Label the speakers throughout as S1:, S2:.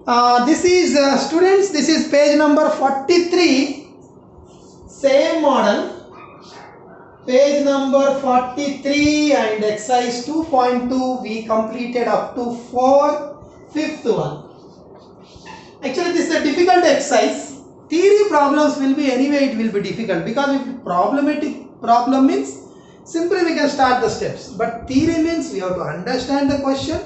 S1: This is students, this is page number 43, same model, page number 43, and exercise 2.2 we completed up to 4, fifth one. Actually this is a difficult exercise. Theory problems will be anyway, it will be difficult, because if problematic problem means simply we can start the steps, but theory means we have to understand the question,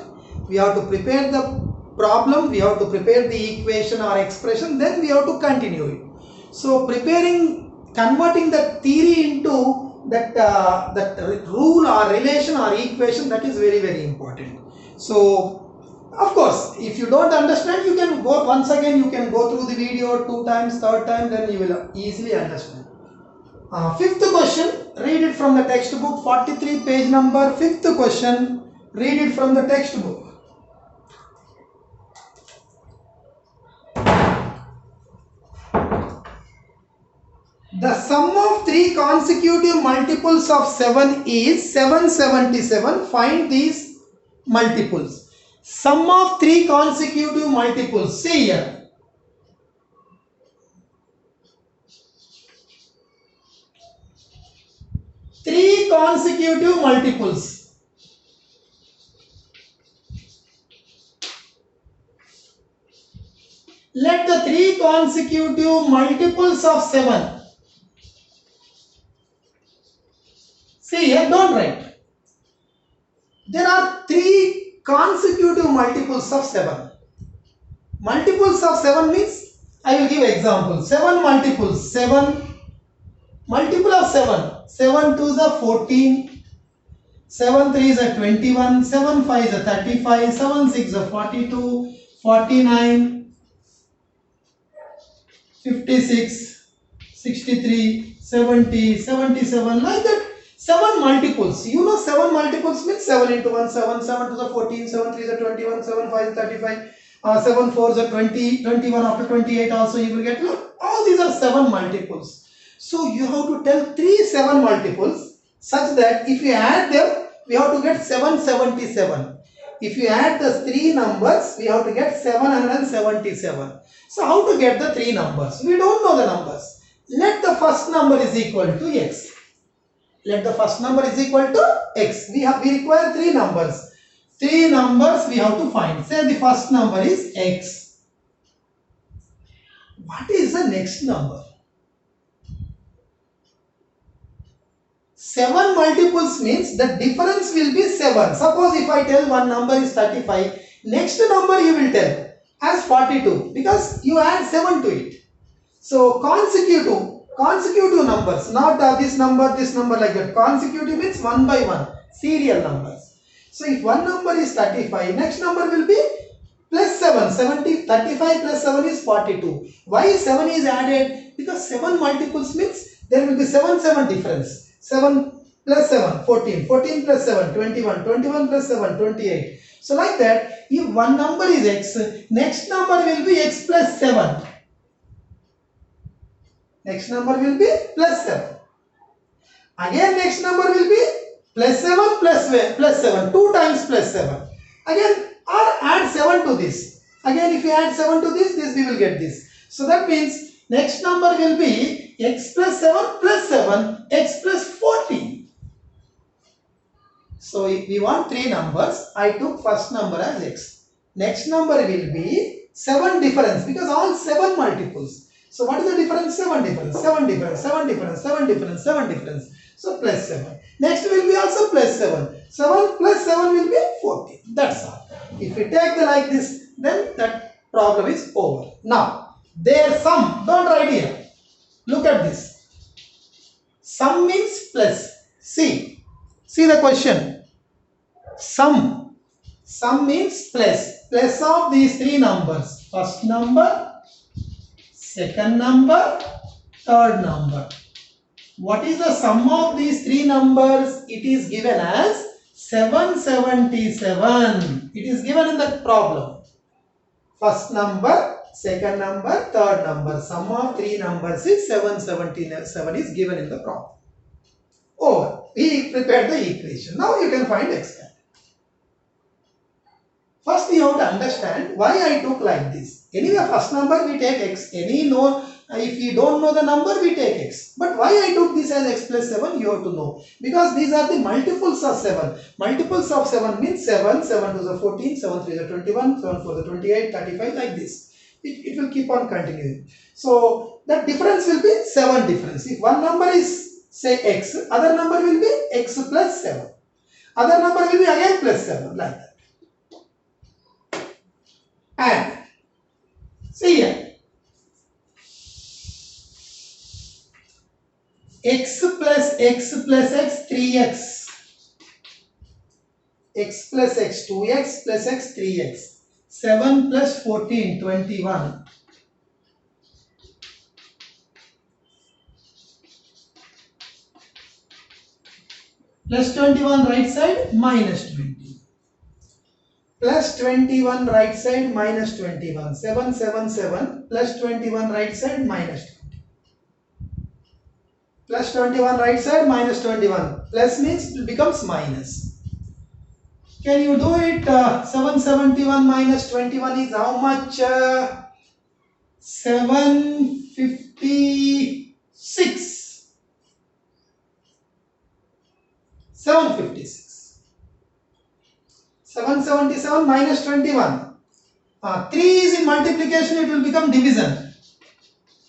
S1: we have to prepare the problem, we have to prepare the equation or expression, then we have to continue it. So converting the theory into that rule or relation or equation, that is very, very important. So of course, if you don't understand, you can go once again, you can go through the video 2 times, 3rd time, then you will easily understand. Fifth question, read it from the textbook, 43 page number, fifth question, read it from the textbook. The sum of 3 consecutive multiples of 7 is 777. Find these multiples. Sum of 3 consecutive multiples. See here. Three consecutive multiples. Let the 3 consecutive multiples of 7. See here, don't write. There are 3 consecutive multiples of 7. Multiples of 7 means, I will give example. 7 multiples. 7 multiple of 7. 7 2 is a 14. 7 3 is a 21. 7 5 is a 35. 7 6 is a 42. 49. 56. 63. 70. 77. Like that. 7 multiples. You know 7 multiples means 7 into 1, 7. 7 2 is a 14. 7 3 is a 21. 7 5 is 35. 7 4 is a 20. 21 after 28 also you will get. Look, all these are 7 multiples. So you have to tell 3 7 multiples such that if you add them, we have to get 777. If you add the 3 numbers, we have to get 777. So how to get the 3 numbers? We don't know the numbers. Let the first number is equal to x. Let the first number is equal to x. We require 3 numbers. 3 numbers we have to find. Say the first number is x. What is the next number? 7 multiples means the difference will be 7. Suppose if I tell one number is 35, next number you will tell as 42 because you add 7 to it. So consecutive numbers, not this number like that. Consecutive means 1 by 1, serial numbers. So if one number is 35, next number will be plus 7. 35 plus 7 is 42. Why 7 is added? Because 7 multiples means there will be 7 difference. 7 plus 7, 14. 14 plus 7, 21. 21 plus 7, 28. So like that, if one number is x, next number will be x plus 7. Next number will be plus 7. Again next number will be plus 7 plus 7. 2 times plus 7. Again or add 7 to this. Again if you add 7 to this we will get this. So that means next number will be x plus 7 plus 7, x plus 14. So if we want 3 numbers, I took first number as x. Next number will be 7 difference because all 7 multiples. So what is the difference? 7 difference, 7 difference, 7 difference, 7 difference, 7 difference. So plus 7. Next will be also plus 7. 7 plus 7 will be 14. That's all. If we take the like this, then that problem is over. Now, their sum, don't write here. Look at this. Sum means plus. See the question. Sum means plus. Plus of these 3 numbers. First number, second number, third number. What is the sum of these 3 numbers? It is given as 777. It is given in the problem. First number, second number, third number. Sum of 3 numbers is 777 is given in the problem. Over. We prepared the equation. Now you can find x cap. First you have to understand why I took like this. Anyway, first number we take x. Any known, if you don't know the number, we take x. But why I took this as x plus 7, you have to know. Because these are the multiples of 7. Multiples of 7 means 7, 7 to the 14, 7 3 to the 21, 7 4 to the 28, 35, like this. It will keep on continuing. So that difference will be 7 difference. If one number is say x, other number will be x plus 7. Other number will be again plus 7, like that. And see here, x plus x plus x 3x, x plus x 2x plus x 3x, 7 plus 14 21, plus 21 right side minus 20. Plus 21 right side minus 21. 7, 7, 7. Plus 21 right side minus 20. Plus 21 right side minus 21. Plus means it becomes minus. Can you do it? 771 minus 21 is how much? 756. 756. 777 minus 21. 3 is in multiplication, it will become division.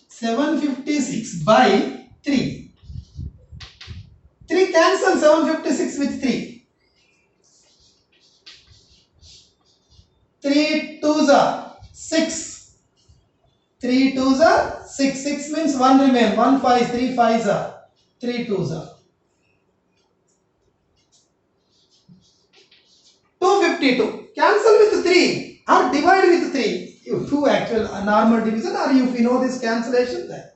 S1: 756 by 3. 3 cancel 756 with 3. 3 2s are 6. 3 2s are 6. 6 means 1 remain. 1 5, 3 5s are 3 2s are 252. Cancel with 3 or divide with 3. You do actual normal division, or if you know this cancellation, then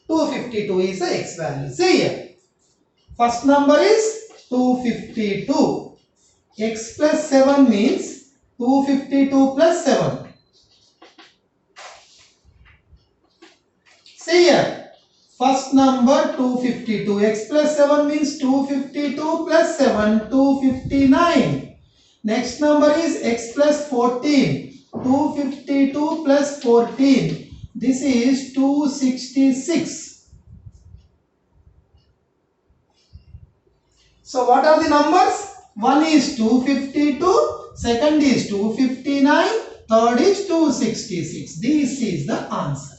S1: 252 is the x value. See here. First number is 252. X plus 7 means 252 plus 7. See here. First number 252. X plus 7 means 252 plus 7, 259. Next number is x plus 14. 252 plus 14. This is 266. So what are the numbers? One is 252, second is 259, third is 266. This is the answer.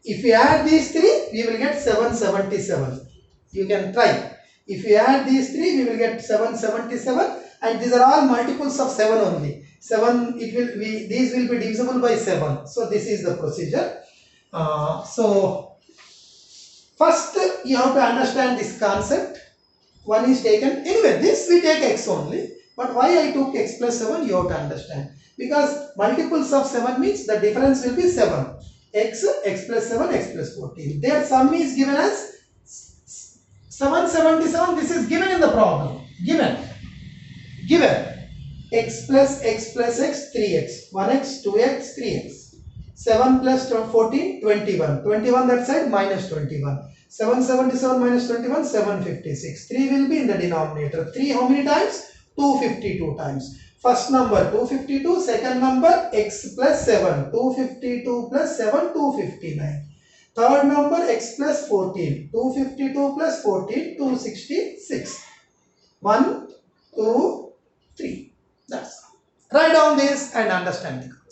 S1: If you add these three, we will get 777. You can try. If you add these three, we will get 777. And these are all multiples of 7 only. 7, these will be divisible by 7. So this is the procedure. So first you have to understand this concept. One is taken, anyway this we take x only. But why I took x plus 7, you have to understand. Because multiples of 7 means the difference will be 7. X plus 7, x plus 14. Their sum is given as 777. This is given in the problem. Given x plus x, 3x, 1x, 2x, 3x, 7 plus 14, 21, 21 that side minus 21, 777 minus 21, 756, 3 will be in the denominator. 3 how many times? 252 times. First number 252, second number x plus 7, 252 plus 7, 259. Third number x plus 14, 252 plus 14, 266. 1, 2, 3. That's all. Write down this and understand the concept.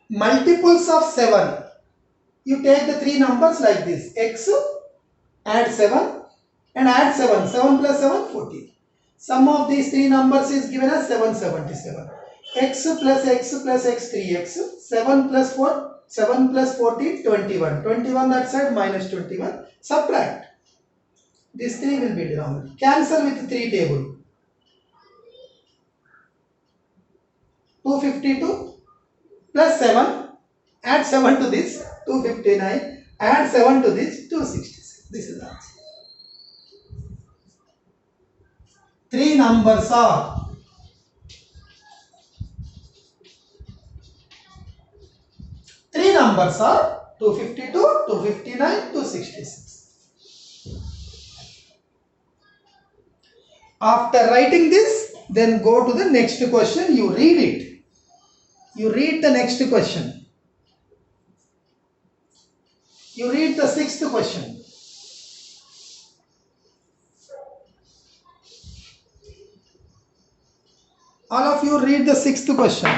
S1: Multiples of 7. You take the three numbers like this. X, add 7 and add 7. 7 plus 7, 14. Sum of these three numbers is given as 777. X plus x plus x, 3x. 7 plus 4, 7 plus 14, 21. 21 that side minus 21. Subtract. These three will be denominator. Cancel with 3 table. 252 plus 7. Add 7 to this. 259. Add 7 to this. 266. This is the answer. Three numbers are 252, 259, 266. After writing this, then go to the next question. You read it. You read the next question. You read the sixth question. All of you read the sixth question.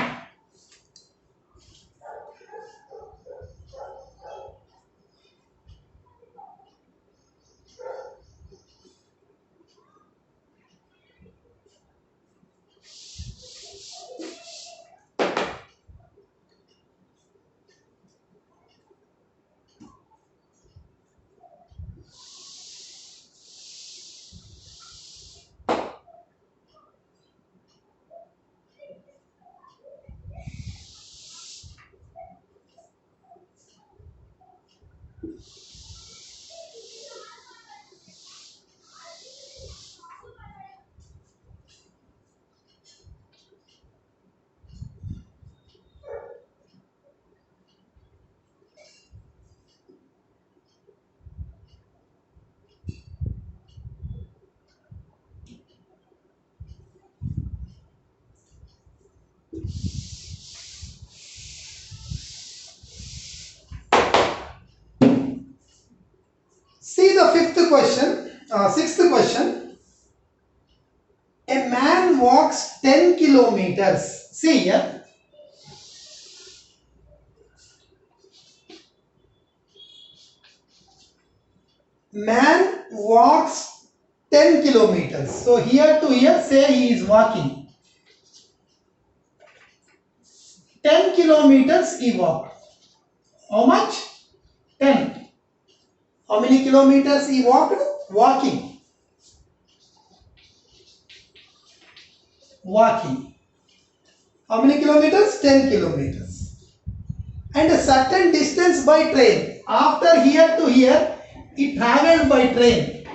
S1: See the sixth question. A man walks 10 kilometers. See here. Man walks 10 kilometers. So here to here, say he is walking. 10 kilometers he walked. How much? 10. How many kilometers he walked? Walking. How many kilometers? 10 kilometers. And a certain distance by train. After here to here, he travelled by train.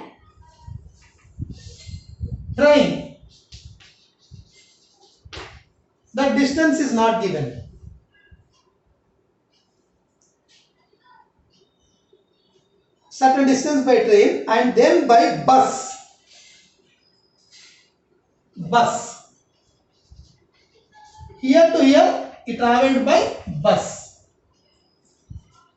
S1: The distance is not given. Certain distance by train and then by bus. Here to here, he travelled by bus.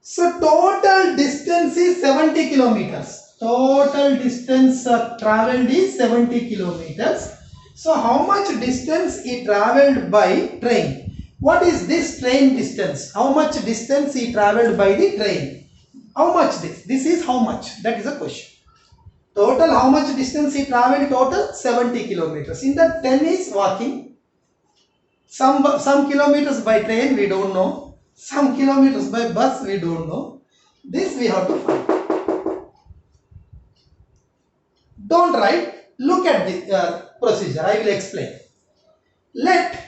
S1: So total distance is 70 kilometers. Total distance travelled is 70 kilometers. So how much distance he travelled by train? What is this train distance? How much distance he travelled by the train? How much this? This is how much? That is a question. Total how much distance he travelled? Total 70 kilometers. In that 10 is walking. Some kilometers by train we don't know. Some kilometers by bus we don't know. This we have to find. Don't write. Look at the procedure. I will explain. Let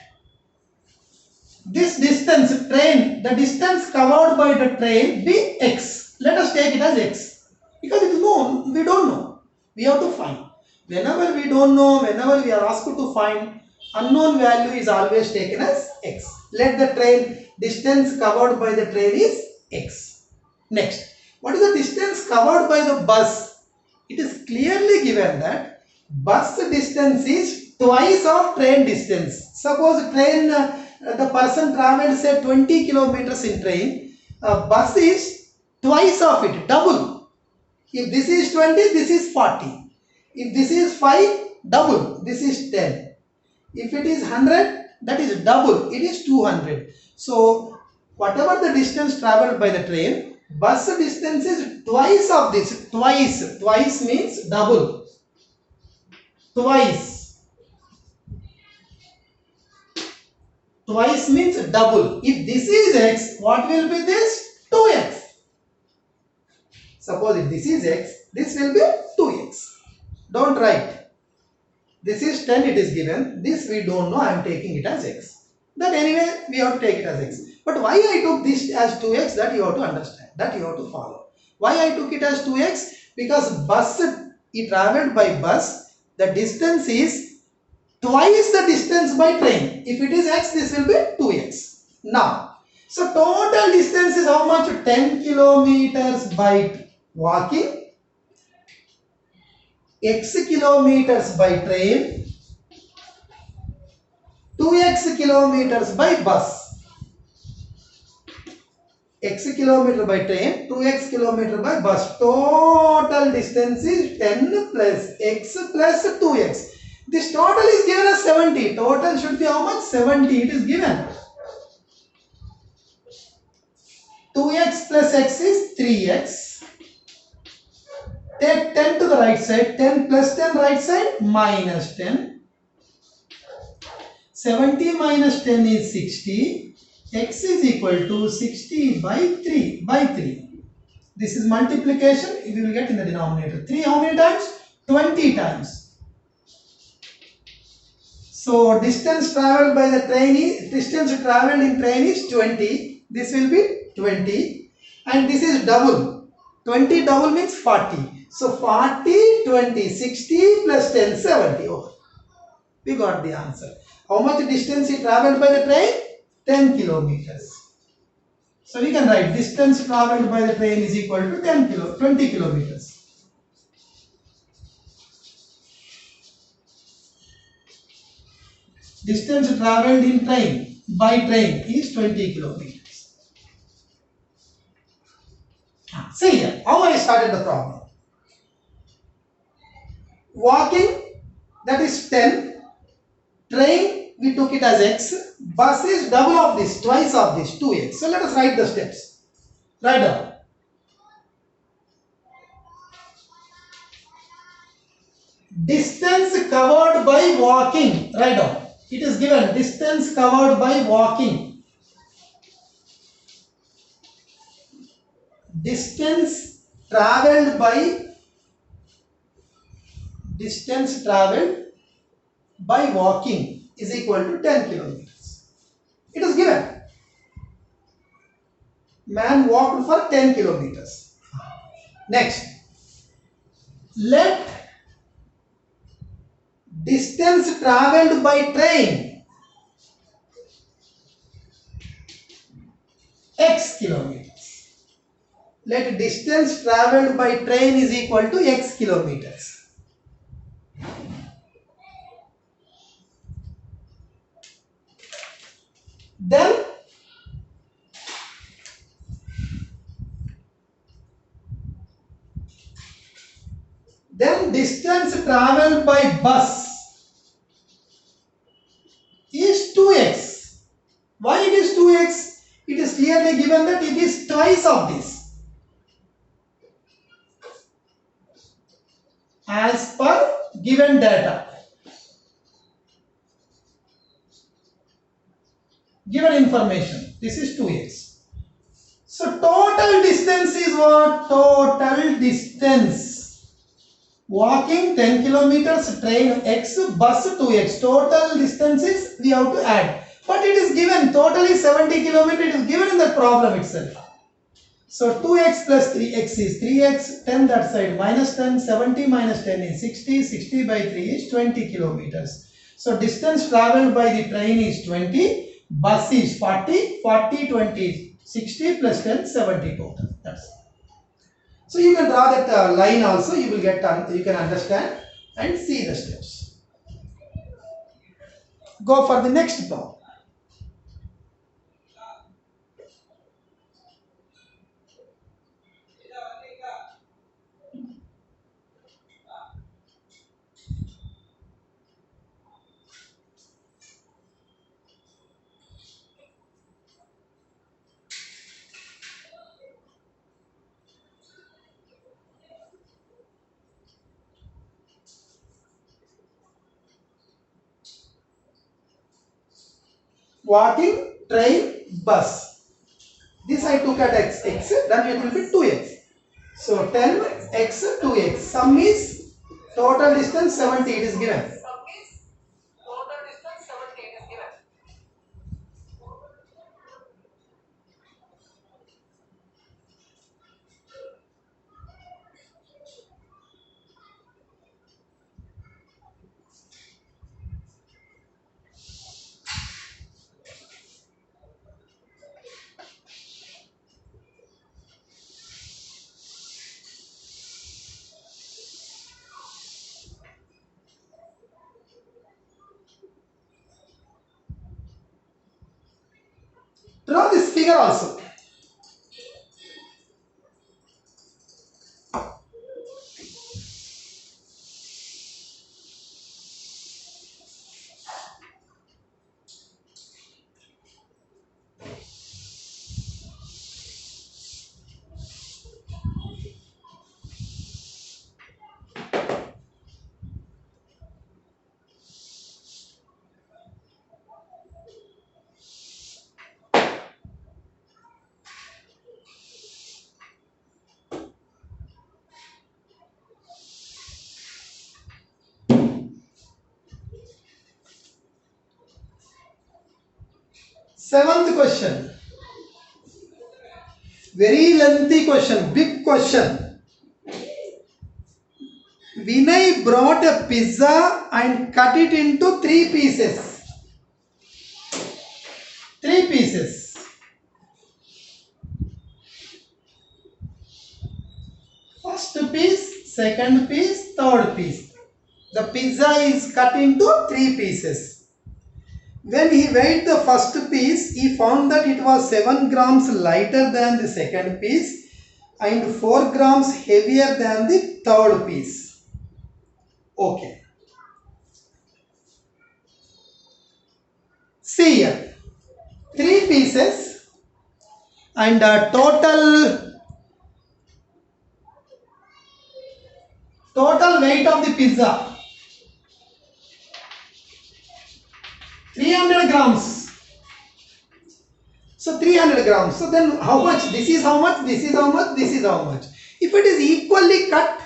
S1: this distance the distance covered by the train be x. Let us take it as x. Because it is known, we don't know. We have to find. Whenever we don't know, whenever we are asked to find, unknown value is always taken as x. Let the distance covered by the train is x. Next, what is the distance covered by the bus? It is clearly given that bus distance is twice of train distance. Suppose train, the person travelled say 20 kilometers in train, bus is twice of it, double. If this is 20, this is 40. If this is 5, double, this is 10. If it is 100, that is double, it is 200. So whatever the distance travelled by the train, bus distance is twice of this. Twice means double. Twice means double. If this is x, what will be this? 2x. Suppose if this is x, this will be 2x. Don't write. This is 10, it is given. This we don't know, I am taking it as x. That anyway, we have to take it as x. But why I took this as 2x, that you have to understand. That you have to follow. Why I took it as 2x? Because bus, he travelled by bus. The distance is twice the distance by train. If it is x, this will be 2x. Now, so total distance is how much? 10 kilometers by walking, x kilometers by train, 2x kilometers by bus. X kilometer by train, 2x kilometer by bus. Total distance is 10 plus x plus 2x. This total is given as 70. Total should be how much? 70. It is given. 2x plus x is 3x. Take 10 to the right side. 10 plus 10 right side minus 10. 70 minus 10 is 60. X is equal to 60 by 3. This is multiplication. We will get in the denominator. 3 how many times? 20 times. So distance traveled by the train is, distance traveled in train is 20. This will be 20. And this is double. 20 double means 40. So 40, 20, 60 plus 10, 70. Oh, we got the answer. How much distance he traveled by the train? 10 kilometers. So we can write distance traveled by the train is equal to 20 kilometers. Distance traveled in train by train is 20 kilometers. See here, how I started the problem. Walking, that is 10. Train, we took it as x. Bus is double of this, twice of this, 2x. So let us write the steps. Write down. Distance covered by walking. Write down. It is given distance covered by walking. Distance traveled by walking is equal to 10 kilometers. It is given. Man walked for 10 kilometers. Next, let distance traveled by train x kilometers. Let distance traveled by train is equal to x kilometers. Then distance traveled by bus is 2x. Why it is 2x? It is clearly given that it is twice of this. As per given data. Given information. This is 2x. So total distance is what? Total distance. Walking 10 kilometers, train x, bus 2x. Total distances we have to add. But it is given, totally 70 kilometers, it is given in the problem itself. So 2x plus 3x is 3x, 10 that side minus 10, 70 minus 10 is 60, 60 by 3 is 20 kilometers. So distance traveled by the train is 20, bus is 40, 40, 20, 60 plus 10, 70 total. That's it. So you can draw that line also, you will get, you can understand and see the steps. Go for the next problem. Walking, train, bus. This I took at x, then it will be 2x. So 10x, 2x. Sum is total distance 70, it is given. Draw this figure also. Seventh question. Very lengthy question, big question. Vinay brought a pizza and cut it into 3 pieces. 3 pieces. First piece, second piece, third piece. The pizza is cut into 3 pieces. When he weighed the first piece, he found that it was 7 grams lighter than the second piece and 4 grams heavier than the third piece. Okay. See here, 3 pieces and total weight of the pizza 300 grams. So 300 grams. So then how much? This is how much? This is how much? This is how much? If it is equally cut,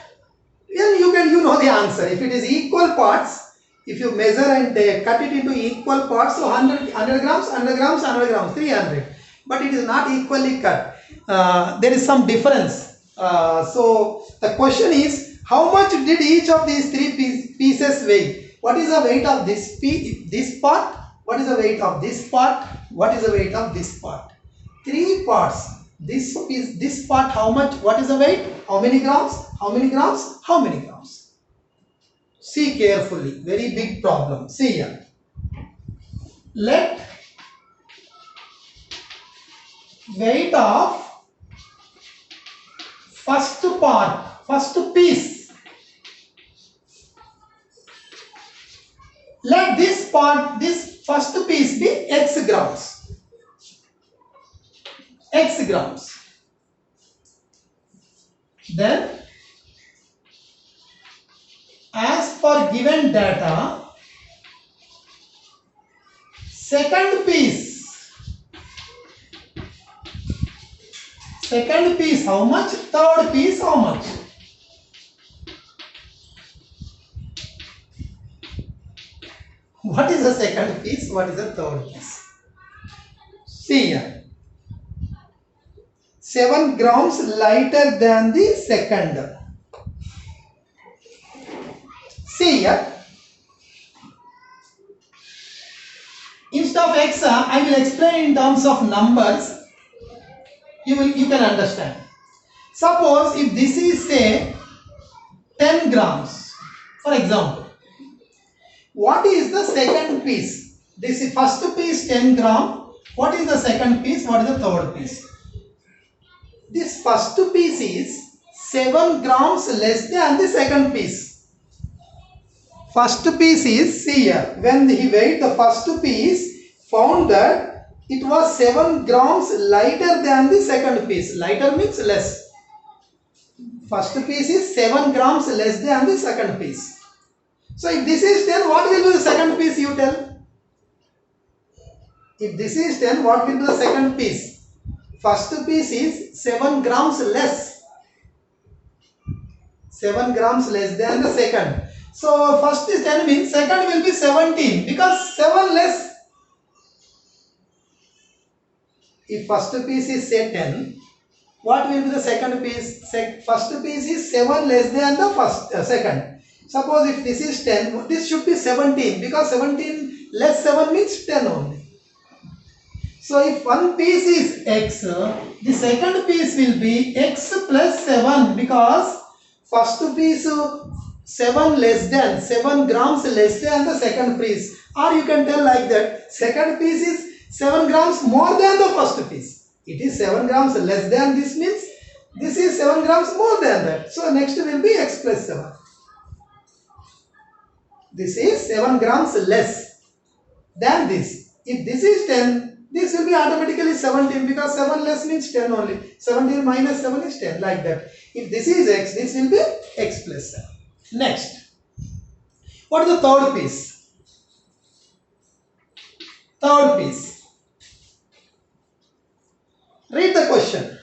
S1: then you know the answer. If it is equal parts, if you measure and cut it into equal parts, so 100 grams, 100 grams, 100 grams, 300. But it is not equally cut. There is some difference. So the question is, how much did each of these 3 pieces weigh? What is the weight of this part? What is the weight of this part? What is the weight of this part? 3 parts. This part, how much? What is the weight? How many grams? How many grams? How many grams? See carefully. Very big problem. See here. Let weight of first piece. Let this first piece be x grams. X grams. Then, as per given data, second piece how much? Third piece how much? What is the second piece? What is the third piece? See here. 7 grams lighter than the second. See here. Instead of x, I will explain in terms of numbers. You can understand. Suppose if this is say 10 grams, for example. What is the second piece? This is first piece 10 gram. What is the second piece? What is the third piece? This first piece is 7 grams less than the second piece. First piece is, see here, when he weighed the first piece, found that it was 7 grams lighter than the second piece. Lighter means less. First piece is 7 grams less than the second piece. So if this is 10, what will be the second piece, you tell? If this is 10, what will be the second piece? First piece is 7 grams less. 7 grams less than the second. So first is 10 means second will be 17 because 7 less. If first piece is say 10, what will be the second piece? First piece is 7 less than the second. Suppose if this is 10, this should be 17 because 17 less 7 means 10 only. So if one piece is x, the second piece will be x plus 7 because first piece 7 grams less than the second piece. Or you can tell like that, second piece is 7 grams more than the first piece. It is 7 grams less than this, means this is 7 grams more than that. So next will be x plus 7. This is 7 grams less than this. If this is 10, this will be automatically 17, because 7 less means 10 only. 17 minus 7 is 10, like that. If this is x, this will be x plus 7. Next, what is the third piece? Third piece. Read the question.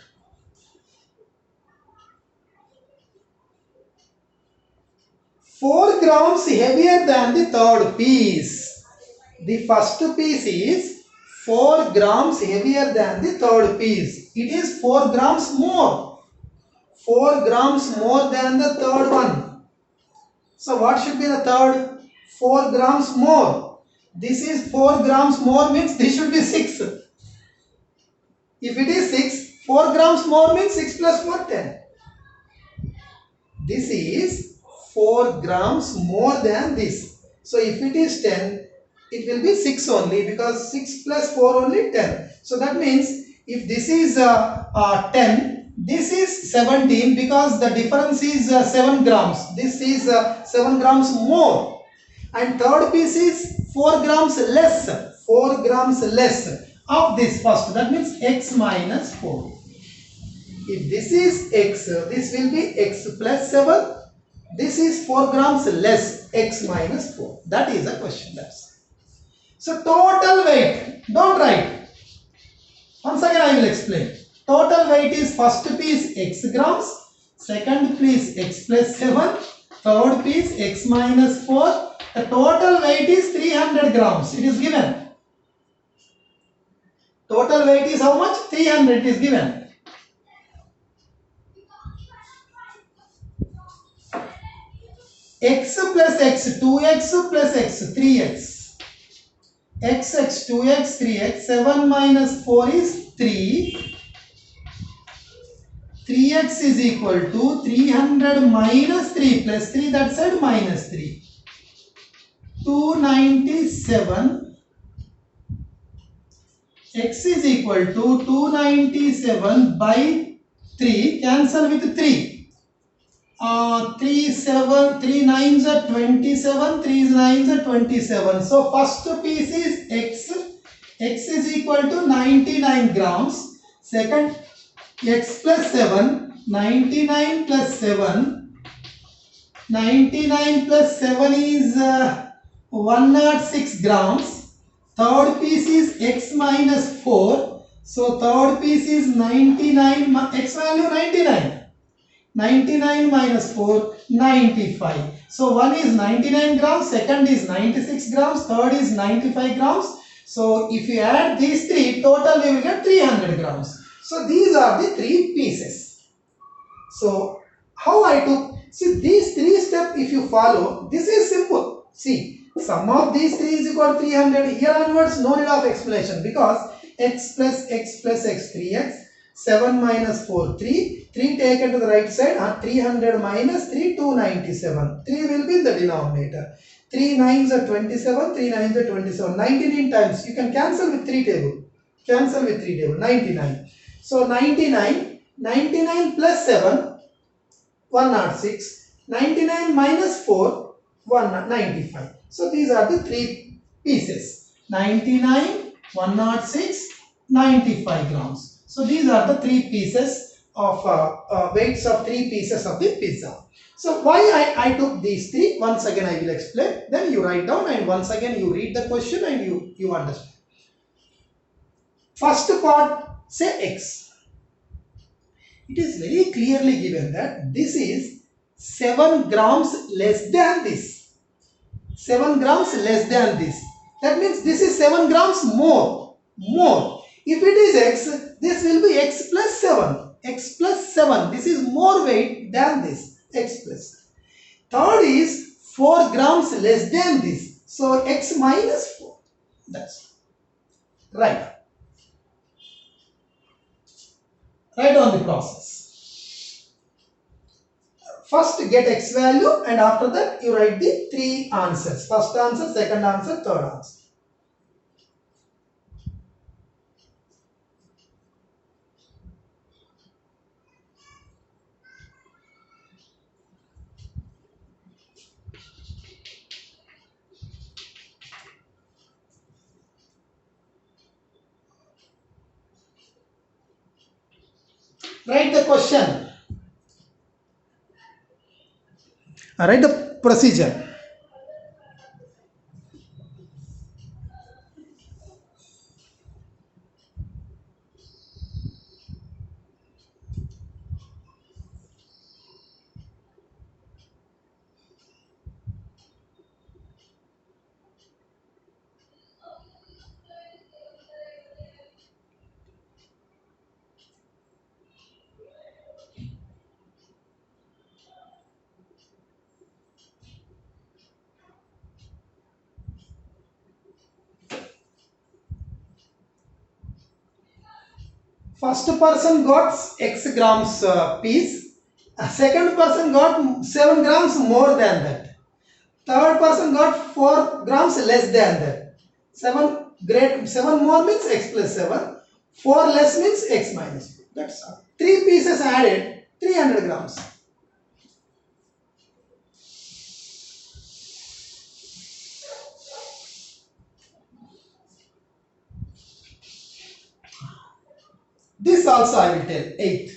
S1: Four grams heavier than the third piece. The first piece is 4 grams heavier than the third piece. It is 4 grams more. 4 grams more than the third one. So what should be the third? 4 grams more. This is 4 grams more, means this should be 6. If it is 6, 4 grams more means 6 plus 4, 10. This is 4 grams more than this. So if it is 10, it will be 6 only, because 6 plus 4 only 10. So that means if this is 10, this is 17, because the difference is 7 grams. This is 7 grams more. And third piece is 4 grams less. 4 grams less of this first. That means x minus 4. If this is x, this will be x plus 7. This is 4 grams less, x minus 4. That is the question. That's so total weight. Don't write. Once again I will explain. Total weight is first piece x grams, second piece x plus 7, third piece x minus 4. The total weight is 300 grams. It is given. Total weight is how much? 300 is given. X plus x, 2x plus x, 3x. X, 2x, 3x. 7 minus 4 is 3. 3x is equal to 300 minus 3 plus 3, that side minus 3. 297. X is equal to 297 by 3. Cancel with 3. 3 nines are 27, 3 nines are 27. So first piece is x. X is equal to 99 grams. Second, x plus 7, 99 plus 7. 99 plus 7 is 106 grams. Third piece is x minus 4. So third piece is 99, x value 99. 99 minus 4, 95. So one is 99 grams, second is 96 grams, third is 95 grams. So if you add these three, total we will get 300 grams. So these are the three pieces. So how I took, see these three steps if you follow, this is simple. See, sum of these three is equal to 300. Here onwards no need of explanation, because x plus x plus x, 3x. 7 minus 4, 3. 3 taken to the right side. 300 minus 3, 297. 3 will be in the denominator. 3 nines are 27. 3 nines are 27. 99 times. You can cancel with 3 table. Cancel with 3 table. 99. So 99. 99 plus 7. 106. 99 minus 4. 195. So these are the three pieces. 99, 106, 95 grams. So these are the three pieces of weights of three pieces of the pizza. So why I took these three, once again I will explain. Then you write down and once again you read the question and you understand. First part, say x. It is very clearly given that this is 7 grams less than this. 7 grams less than this. That means this is 7 grams more. If it is x, this will be x plus 7. X plus 7. This is more weight than this. X plus. Third is 4 grams less than this. So x minus 4. That's right. Write on the process. First get x value and after that you write the three answers. First answer, second answer, third answer. Write the question. Write the procedure. First person got x grams piece. Second person got 7 grams more than that. Third person got 4 grams less than that. 7 more means x plus 7. 4 less means x minus 2. That's all. 3 pieces added, 300 grams. This also I will tell. 8.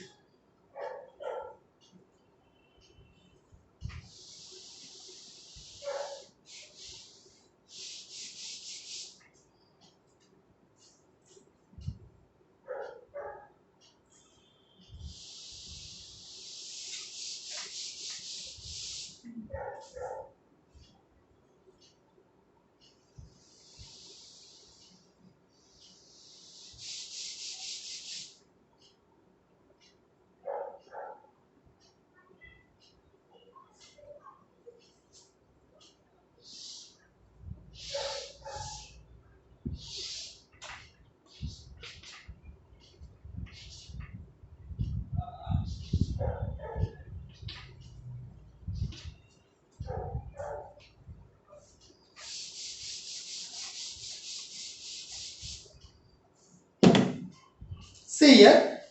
S1: See here.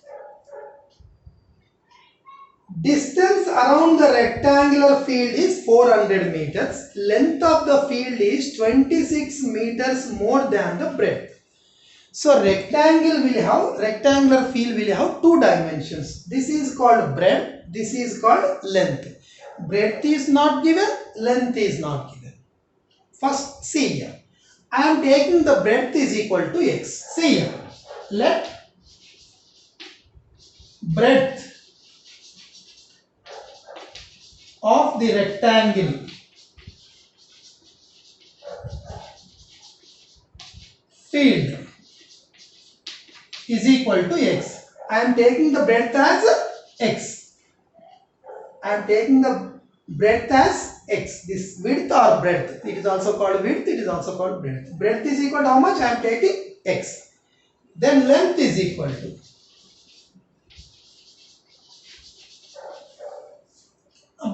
S1: Distance around the rectangular field is 400 meters. Length of the field is 26 meters more than the breadth. So rectangular field will have 2 dimensions. This is called breadth. This is called length. Breadth is not given. Length is not given. First see here. I am taking the breadth is equal to x. See here. Let breadth of the rectangle field is equal to x. I am taking the breadth as x. I am taking the breadth as x. This width or breadth. It is also called width. It is also called breadth. Breadth is equal to how much? I am taking x. Then length is equal to.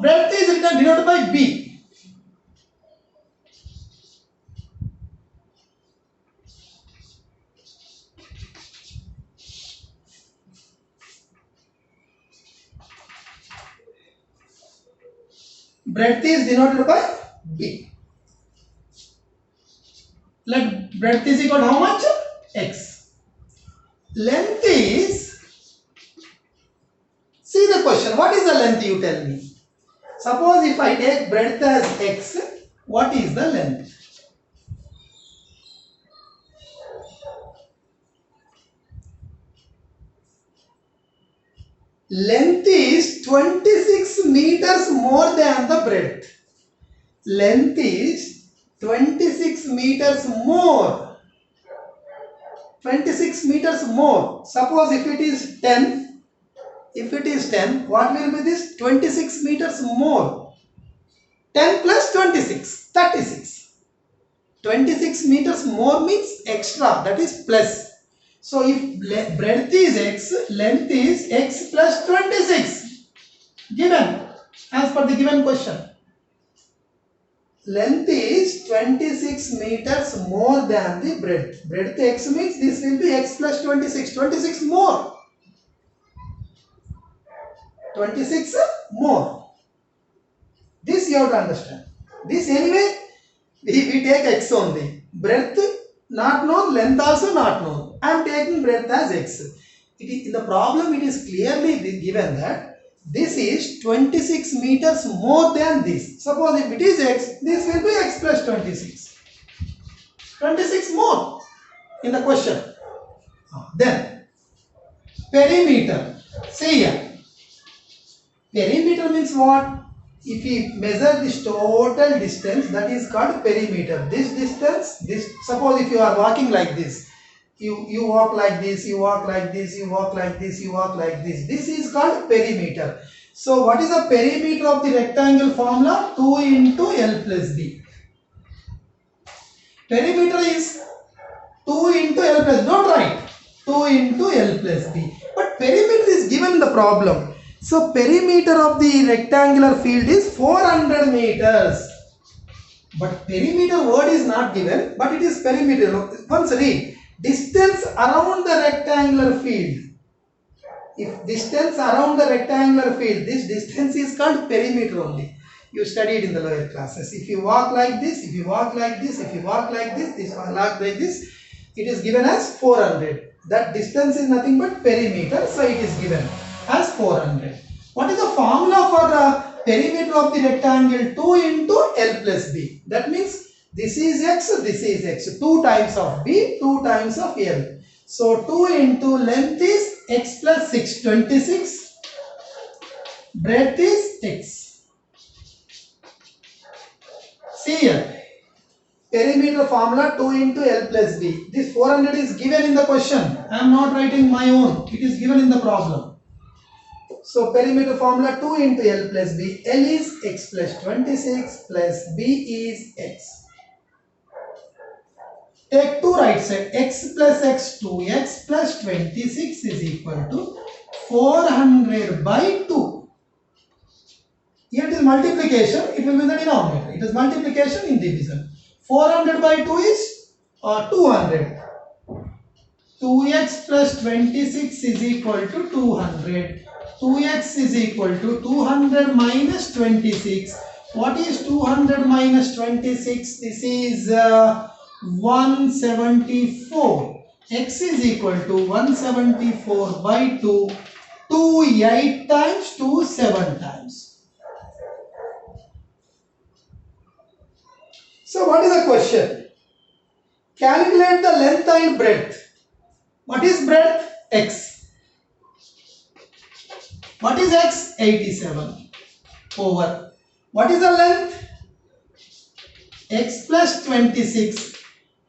S1: Breadth is denoted by b. Breadth is denoted by b. Let breadth is equal to how much? X. Length is. See the question. What is the length? You tell me. Suppose if I take breadth as x, what is the length? Length is 26 meters more than the breadth. Length is 26 meters more. 26 meters more. Suppose if it is 10, what will be this? 26 meters more. 10 plus 26, 36. 26 meters more means extra, that is plus. So if breadth is x, length is x plus 26. Given, as per the given question. Length is 26 meters more than the breadth. Breadth x means this will be x plus 26. 26 more. 26 more. This you have to understand. This anyway, we take x only. Breadth not known, length also not known. I am taking breadth as x. In the problem it is clearly given that this is 26 meters more than this. Suppose if it is x, this will be x plus 26. 26 more in the question. Then perimeter. See here. Perimeter means what? If we measure this total distance, that is called perimeter. This distance, suppose if you are walking like this, you walk like this, you walk like this, you walk like this, you walk like this. This is called perimeter. So what is the perimeter of the rectangle formula? 2 into L plus B. Perimeter is 2 into L plus, don't write 2 into L plus B. But perimeter is given in the problem. So perimeter of the rectangular field is 400 meters. But perimeter word is not given, but it is perimeter. Once read, distance around the rectangular field. If distance around the rectangular field, this distance is called perimeter only. You studied in the lower classes. If you walk like this, if you walk like this, if you walk like this, this walk like this, it is given as 400. That distance is nothing but perimeter, so it is given as 400. What is the formula for the perimeter of the rectangle? 2 into L plus B. That means this is x, this is x. 2 times of B, 2 times of L. So 2 into length is x plus 6, 26. Breadth is x. See here. Perimeter formula 2 into L plus B. This 400 is given in the question. I am not writing my own. It is given in the problem. So perimeter formula 2 into L plus B. L is x plus 26 plus B is x. Take 2 right side. X plus x, 2x plus 26 is equal to 400 by 2. Here it is multiplication. It will be the denominator. It is multiplication in division. 400 by 2 is 200. 2x plus 26 is equal to 200. 2x is equal to 200 minus 26. What is 200 minus 26? This is 174. X is equal to 174 by 2. 2 8 times, 2 7 times. So what is the question? Calculate the length and breadth. What is breadth? X. What is x? 87 over. What is the length? X plus 26.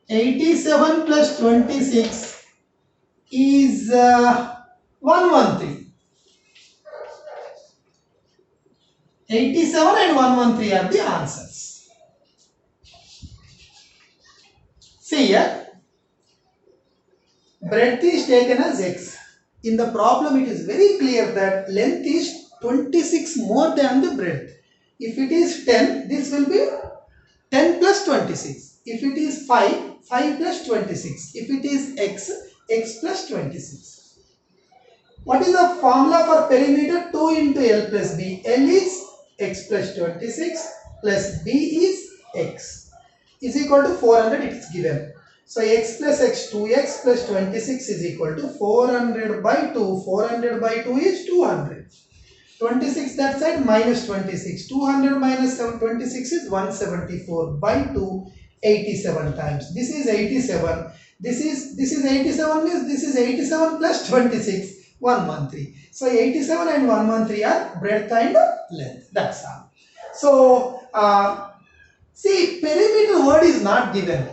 S1: 87 plus 26 is 113. 87 and 113 are the answers. See here. Breadth is taken as x. In the problem, it is very clear that length is 26 more than the breadth. If it is 10, this will be 10 plus 26. If it is 5, 5 plus 26. If it is x, x plus 26. What is the formula for perimeter? 2 into L plus B. L is x plus 26 plus B is x is equal to 400. It is given. So x plus x, 2x plus 26 is equal to 400 by 2. 400 by 2 is 200. 26 that side minus 26. 200 minus 26 is 174 by 2, 87 times. This is 87. This is 87 means this is 87 plus 26, 113. So 87 and 113 are breadth and length. That's all. So see, perimeter word is not given.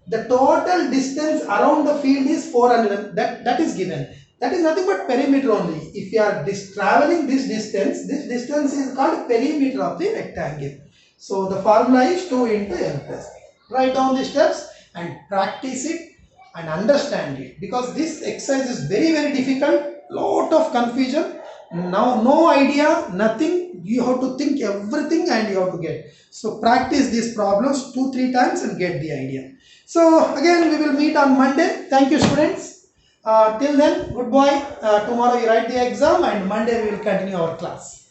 S1: The total distance around the field is 400. That is given. That is nothing but perimeter only. If you are traveling this distance is called perimeter of the rectangle. So the formula is 2 into L plus B. Write down the steps and practice it and understand it, because this exercise is very difficult. Lot of confusion. Now no idea, nothing. You have to think everything and you have to get. So practice these problems 2-3 times and get the idea. So again we will meet on Monday. Thank you students. Till then, goodbye. Tomorrow you write the exam and Monday we will continue our class.